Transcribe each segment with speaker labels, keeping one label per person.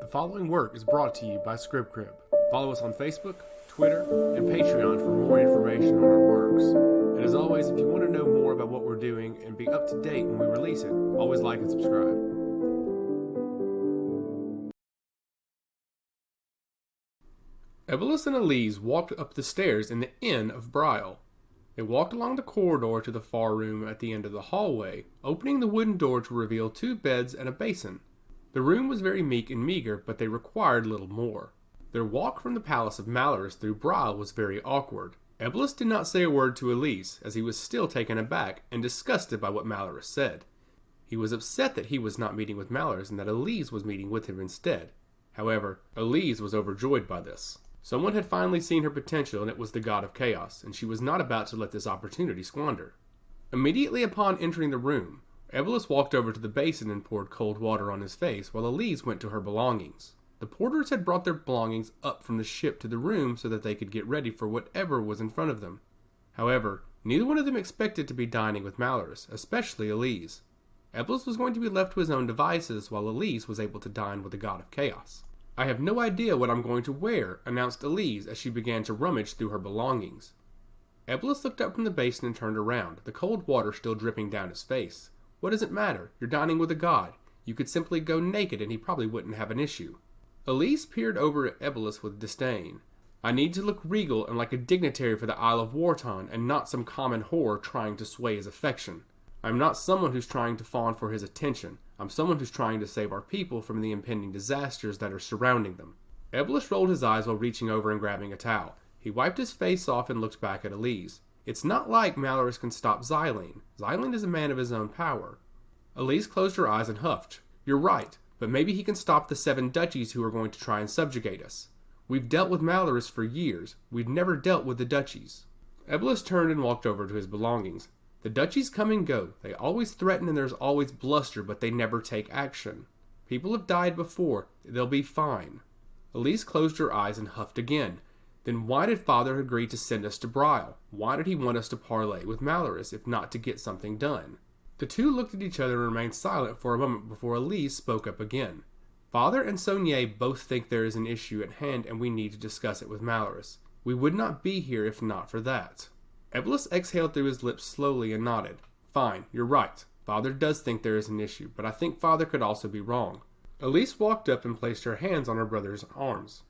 Speaker 1: The following work is brought to you by ScriptCrib. Follow us on Facebook, Twitter, and Patreon for more information on our works. And as always, if you want to know more about what we're doing and be up to date when we release it, always like and subscribe. Ebolis and Alyze walked up the stairs in the Inn of Brile. They walked along the corridor to the far room at the end of the hallway, opening the wooden door to reveal 2 beds and a basin. The room was very meek and meager, but they required little more. Their walk from the palace of Malorus through Brile was very awkward. Ebolis did not say a word to Alyze, as he was still taken aback and disgusted by what Malorus said. He was upset that he was not meeting with Malorus and that Alyze was meeting with him instead. However, Alyze was overjoyed by this. Someone had finally seen her potential, and it was the god of chaos, and she was not about to let this opportunity squander. Immediately upon entering the room, Ebolis walked over to the basin and poured cold water on his face, while Alyze went to her belongings. The porters had brought their belongings up from the ship to the room so that they could get ready for whatever was in front of them. However, neither one of them expected to be dining with Malorus, especially Alyze. Ebolis was going to be left to his own devices, while Alyze was able to dine with the god of chaos. "I have no idea what I'm going to wear," announced Alyze as she began to rummage through her belongings. Ebolis looked up from the basin and turned around, the cold water still dripping down his face. "What does it matter? You're dining with a god. You could simply go naked and he probably wouldn't have an issue." Alyze peered over at Ebolis with disdain. "I need to look regal and like a dignitary for the Isle of Warton, and not some common whore trying to sway his affection. I'm not someone who's trying to fawn for his attention. I'm someone who's trying to save our people from the impending disasters that are surrounding them." Ebolis rolled his eyes while reaching over and grabbing a towel. He wiped his face off and looked back at Alyze. "It's not like Malorus can stop Xylene. Xylene is a man of his own power." Alyze closed her eyes and huffed. "You're right, but maybe he can stop the 7 duchies who are going to try and subjugate us. We've dealt with Malorus for years. We've never dealt with the duchies." Ebolis turned and walked over to his belongings. "The duchies come and go. They always threaten and there's always bluster, but they never take action. People have died before. They'll be fine." Alyze closed her eyes and huffed again. "Then why did Father agree to send us to Brile? Why did he want us to parley with Malorus, if not to get something done?" The two looked at each other and remained silent for a moment before Alyze spoke up again. "Father and Sonia both think there is an issue at hand and we need to discuss it with Malorus. We would not be here if not for that." Ebolis exhaled through his lips slowly and nodded. "Fine, you're right. Father does think there is an issue, but I think Father could also be wrong." Alyze walked up and placed her hands on her brother's arms.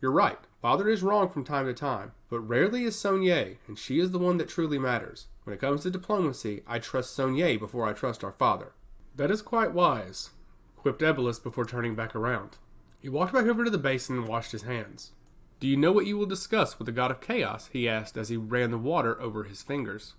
Speaker 1: "You're right. Father is wrong from time to time, but rarely is Sonia, and she is the one that truly matters. When it comes to diplomacy, I trust Sonia before I trust our father." "That is quite wise," quipped Ebolis before turning back around. He walked back over to the basin and washed his hands. "Do you know what you will discuss with the god of chaos?" he asked as he ran the water over his fingers.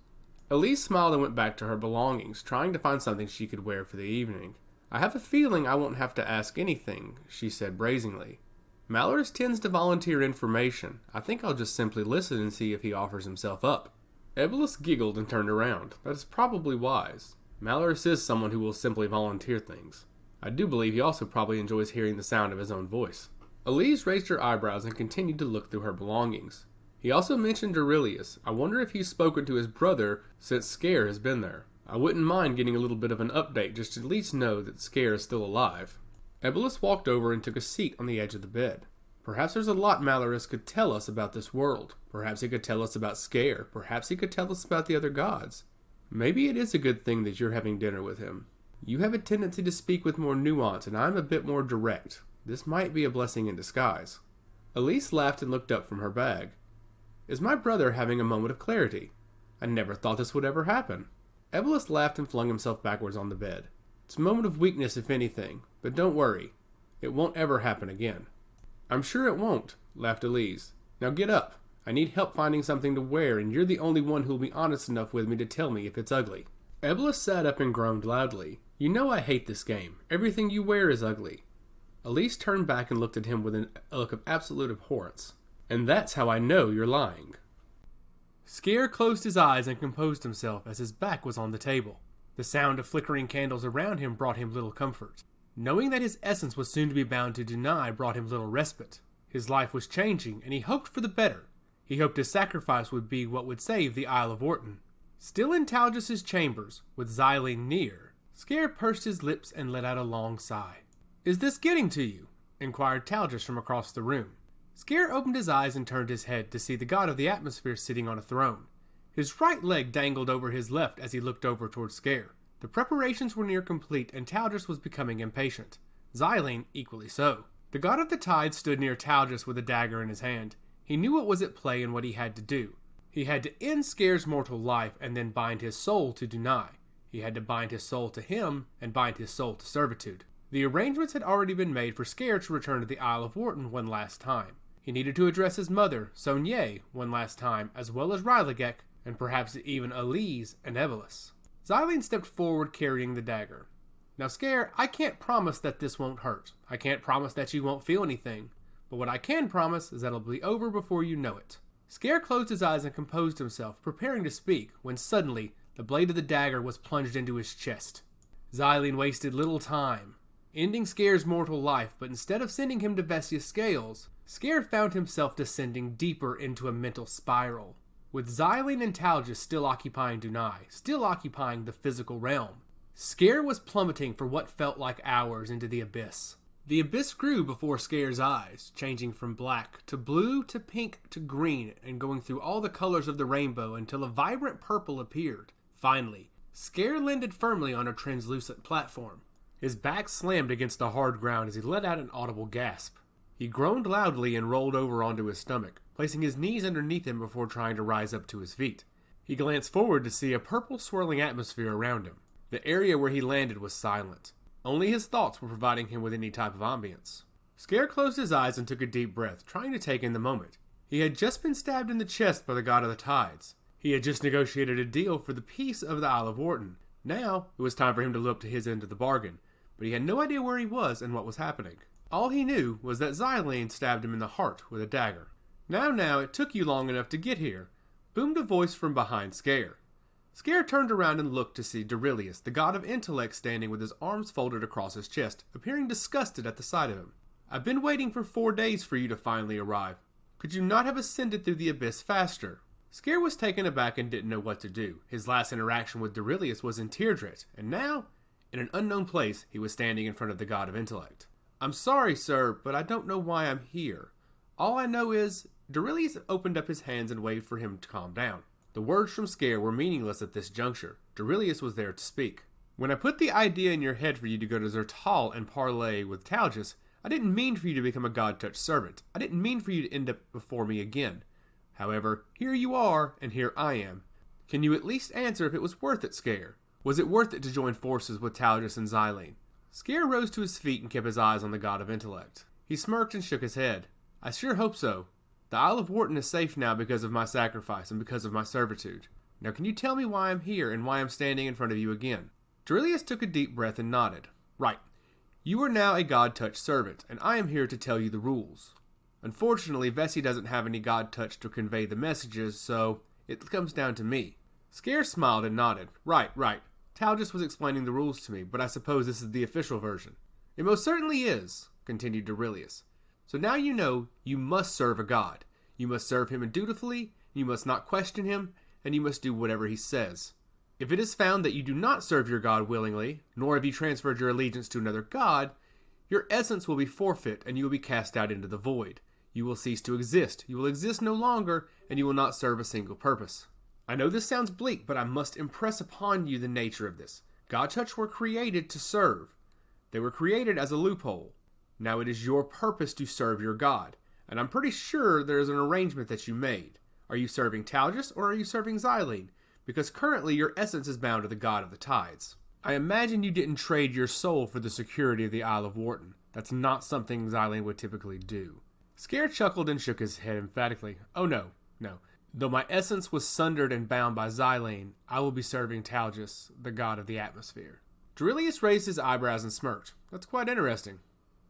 Speaker 1: Alyze smiled and went back to her belongings, trying to find something she could wear for the evening. "I have a feeling I won't have to ask anything," she said brazenly. "Malorus tends to volunteer information. I think I'll just simply listen and see if he offers himself up." Ebolis giggled and turned around. "That is probably wise. Malorus is someone who will simply volunteer things. I do believe he also probably enjoys hearing the sound of his own voice." Alyze raised her eyebrows and continued to look through her belongings. "He also mentioned Aurelius. I wonder if he's spoken to his brother since Skaer has been there. I wouldn't mind getting a little bit of an update just to at least know that Skaer is still alive." Ebolis walked over and took a seat on the edge of the bed. "Perhaps there's a lot Malorus could tell us about this world. Perhaps he could tell us about Skaer. Perhaps he could tell us about the other gods. Maybe it is a good thing that you're having dinner with him. You have a tendency to speak with more nuance, and I'm a bit more direct. This might be a blessing in disguise." Alyze laughed and looked up from her bag. "Is my brother having a moment of clarity? I never thought this would ever happen." Ebolis laughed and flung himself backwards on the bed. "It's a moment of weakness, if anything, but don't worry. It won't ever happen again." "I'm sure it won't," laughed Alyze. "Now get up. I need help finding something to wear, and you're the only one who'll be honest enough with me to tell me if it's ugly." Ebolis sat up and groaned loudly. "You know I hate this game. Everything you wear is ugly." Alyze turned back and looked at him with a look of absolute abhorrence. "And that's how I know you're lying." Skaer closed his eyes and composed himself as his back was on the table. The sound of flickering candles around him brought him little comfort. Knowing that his essence was soon to be bound to deny brought him little respite. His life was changing, and he hoped for the better. He hoped his sacrifice would be what would save the Isle of Warton. Still in Talgis's chambers, with Xylene near, Skaer pursed his lips and let out a long sigh. "Is this getting to you?" inquired Talgus from across the room. Skaer opened his eyes and turned his head to see the god of the atmosphere sitting on a throne. His right leg dangled over his left as he looked over towards Skaer. The preparations were near complete and Talgus was becoming impatient. Xylene equally so. The god of the tides stood near Talgus with a dagger in his hand. He knew what was at play and what he had to do. He had to end Skaer's mortal life and then bind his soul to Dunai. He had to bind his soul to him and bind his soul to servitude. The arrangements had already been made for Skaer to return to the Isle of Warton one last time. He needed to address his mother, Sonye, one last time, as well as Rylagek, and perhaps even Alyze and Ebolis. Xylene stepped forward carrying the dagger. Now Skaer, I can't promise that this won't hurt. I can't promise that you won't feel anything. But what I can promise is that it'll be over before you know it. Skaer closed his eyes and composed himself, preparing to speak, when suddenly the blade of the dagger was plunged into his chest. Xylene wasted little time, ending Skaer's mortal life, but instead of sending him to Vesia's scales, Skaer found himself descending deeper into a mental spiral. With Xylene and Talgus still occupying Dunai, still occupying the physical realm, Skaer was plummeting for what felt like hours into the abyss. The abyss grew before Skaer's eyes, changing from black to blue to pink to green and going through all the colors of the rainbow until a vibrant purple appeared. Finally, Skaer landed firmly on a translucent platform. His back slammed against the hard ground as he let out an audible gasp. He groaned loudly and rolled over onto his stomach, placing his knees underneath him before trying to rise up to his feet. He glanced forward to see a purple swirling atmosphere around him. The area where he landed was silent. Only his thoughts were providing him with any type of ambience. Skaer closed his eyes and took a deep breath, trying to take in the moment. He had just been stabbed in the chest by the god of the tides. He had just negotiated a deal for the peace of the Isle of Warton. Now, it was time for him to live up to his end of the bargain, but he had no idea where he was and what was happening. All he knew was that Xylene stabbed him in the heart with a dagger. Now, it took you long enough to get here," boomed a voice from behind Skaer. Skaer turned around and looked to see Durillius, the god of intellect, standing with his arms folded across his chest, appearing disgusted at the sight of him. "I've been waiting for 4 days for you to finally arrive. Could you not have ascended through the abyss faster?" Skaer was taken aback and didn't know what to do. His last interaction with Durillius was in Teardret, and now, in an unknown place, he was standing in front of the god of intellect. "I'm sorry, sir, but I don't know why I'm here. All I know is..." Durillius opened up his hands and waved for him to calm down. The words from Skaer were meaningless at this juncture. Durillius was there to speak. "When I put the idea in your head for you to go to Zertal and parley with Talgus, I didn't mean for you to become a god-touched servant. I didn't mean for you to end up before me again. However, here you are, and here I am. Can you at least answer if it was worth it, Skaer? Was it worth it to join forces with Talgus and Xylene?" Skaer rose to his feet and kept his eyes on the god of intellect. He smirked and shook his head. "I sure hope so. The Isle of Warton is safe now because of my sacrifice and because of my servitude. Now can you tell me why I'm here and why I'm standing in front of you again?" Durillius took a deep breath and nodded. "Right. You are now a god-touched servant, and I am here to tell you the rules. Unfortunately, Vesia doesn't have any god-touch to convey the messages, so it comes down to me." Skaer smiled and nodded. Right. Talgus was explaining the rules to me, but I suppose this is the official version." "It most certainly is," continued Durillius. "So now you know you must serve a god. You must serve him dutifully, you must not question him, and you must do whatever he says. If it is found that you do not serve your god willingly, nor have you transferred your allegiance to another god, your essence will be forfeit and you will be cast out into the void. You will cease to exist, you will exist no longer, and you will not serve a single purpose. I know this sounds bleak, but I must impress upon you the nature of this. God-touch were created to serve. They were created as a loophole. Now it is your purpose to serve your god, and I'm pretty sure there is an arrangement that you made. Are you serving Talgus or are you serving Xylene? Because currently your essence is bound to the god of the tides. I imagine you didn't trade your soul for the security of the Isle of Warton. That's not something Xylene would typically do." Skaer chuckled and shook his head emphatically. "Oh no. Though my essence was sundered and bound by Xylene, I will be serving Talgus, the god of the atmosphere." Durillius raised his eyebrows and smirked. "That's quite interesting.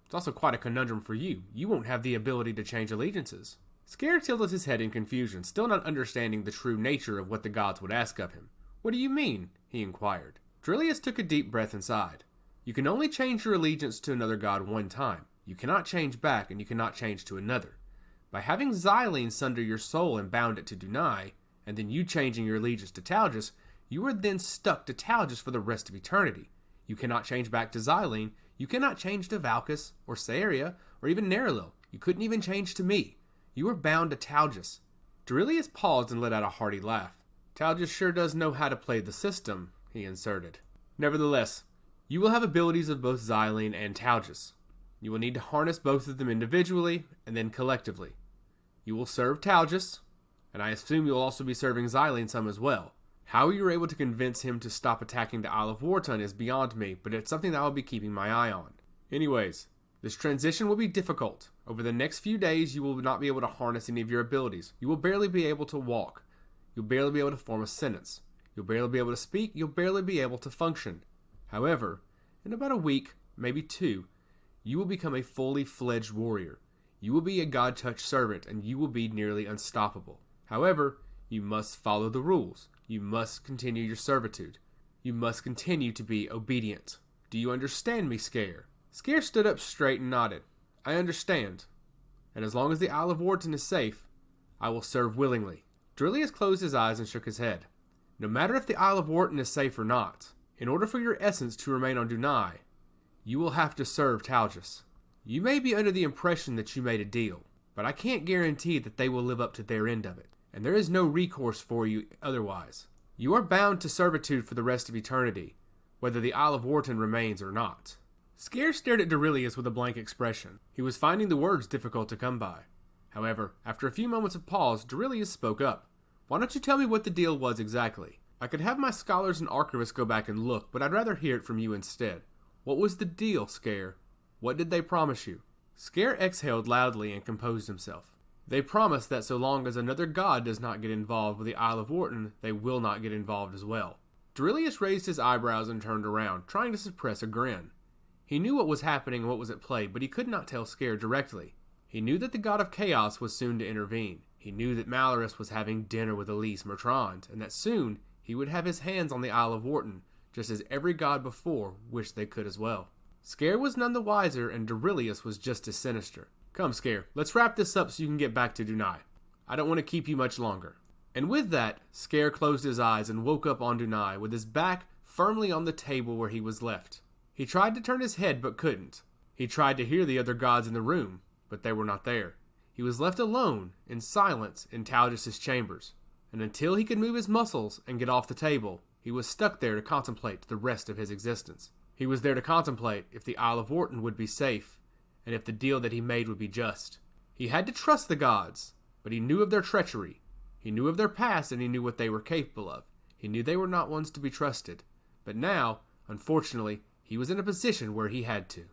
Speaker 1: It's also quite a conundrum for you. You won't have the ability to change allegiances." Skaer tilted his head in confusion, still not understanding the true nature of what the gods would ask of him. "What do you mean?" he inquired. Durillius took a deep breath and sighed. "You can only change your allegiance to another god one time. You cannot change back, and you cannot change to another. By having Xylene sunder your soul and bound it to Dunai, and then you changing your allegiance to Talgus, you are then stuck to Talgus for the rest of eternity. You cannot change back to Xylene, you cannot change to Valkus, or Saeria, or even Nerilo. You couldn't even change to me. You are bound to Talgus." Duilius paused and let out a hearty laugh. "Talgus sure does know how to play the system," he inserted. "Nevertheless, you will have abilities of both Xylene and Talgus. You will need to harness both of them individually and then collectively. You will serve Talgus, and I assume you'll also be serving Xylene some as well. How you were able to convince him to stop attacking the Isle of Warton is beyond me, but it's something that I'll be keeping my eye on. Anyways, this transition will be difficult. Over the next few days, you will not be able to harness any of your abilities. You will barely be able to walk. You'll barely be able to form a sentence. You'll barely be able to speak. You'll barely be able to function. However, in about a week, maybe 2, you will become a fully fledged warrior. You will be a God-touched servant, and you will be nearly unstoppable. However, you must follow the rules. You must continue your servitude. You must continue to be obedient. Do you understand me, Skaer?" Skaer stood up straight and nodded. "I understand. And as long as the Isle of Warton is safe, I will serve willingly." Duilius closed his eyes and shook his head. "No matter if the Isle of Warton is safe or not, in order for your essence to remain on Dunai, you will have to serve Talgus. You may be under the impression that you made a deal, but I can't guarantee that they will live up to their end of it, and there is no recourse for you otherwise. You are bound to servitude for the rest of eternity, whether the Isle of Warton remains or not." Skaer stared at Duilius with a blank expression. He was finding the words difficult to come by. However, after a few moments of pause, Duilius spoke up. "Why don't you tell me what the deal was exactly? I could have my scholars and archivists go back and look, but I'd rather hear it from you instead. What was the deal, Skaer? What did they promise you?" Skaer exhaled loudly and composed himself. "They promised that so long as another god does not get involved with the Isle of Warton, they will not get involved as well." Duilius raised his eyebrows and turned around, trying to suppress a grin. He knew what was happening and what was at play, but he could not tell Skaer directly. He knew that the god of chaos was soon to intervene. He knew that Malorus was having dinner with Alyze Mertrand, and that soon he would have his hands on the Isle of Warton, just as every god before wished they could as well. Skaer was none the wiser, and Duilius was just as sinister. "Come, Skaer, let's wrap this up so you can get back to Dunai. I don't want to keep you much longer." And with that, Skaer closed his eyes and woke up on Dunai with his back firmly on the table where he was left. He tried to turn his head but couldn't. He tried to hear the other gods in the room, but they were not there. He was left alone, in silence, in Talgus' chambers. And until he could move his muscles and get off the table, he was stuck there to contemplate the rest of his existence. He was there to contemplate if the Isle of Warton would be safe, and if the deal that he made would be just. He had to trust the gods, but he knew of their treachery. He knew of their past, and he knew what they were capable of. He knew they were not ones to be trusted. But now, unfortunately, he was in a position where he had to.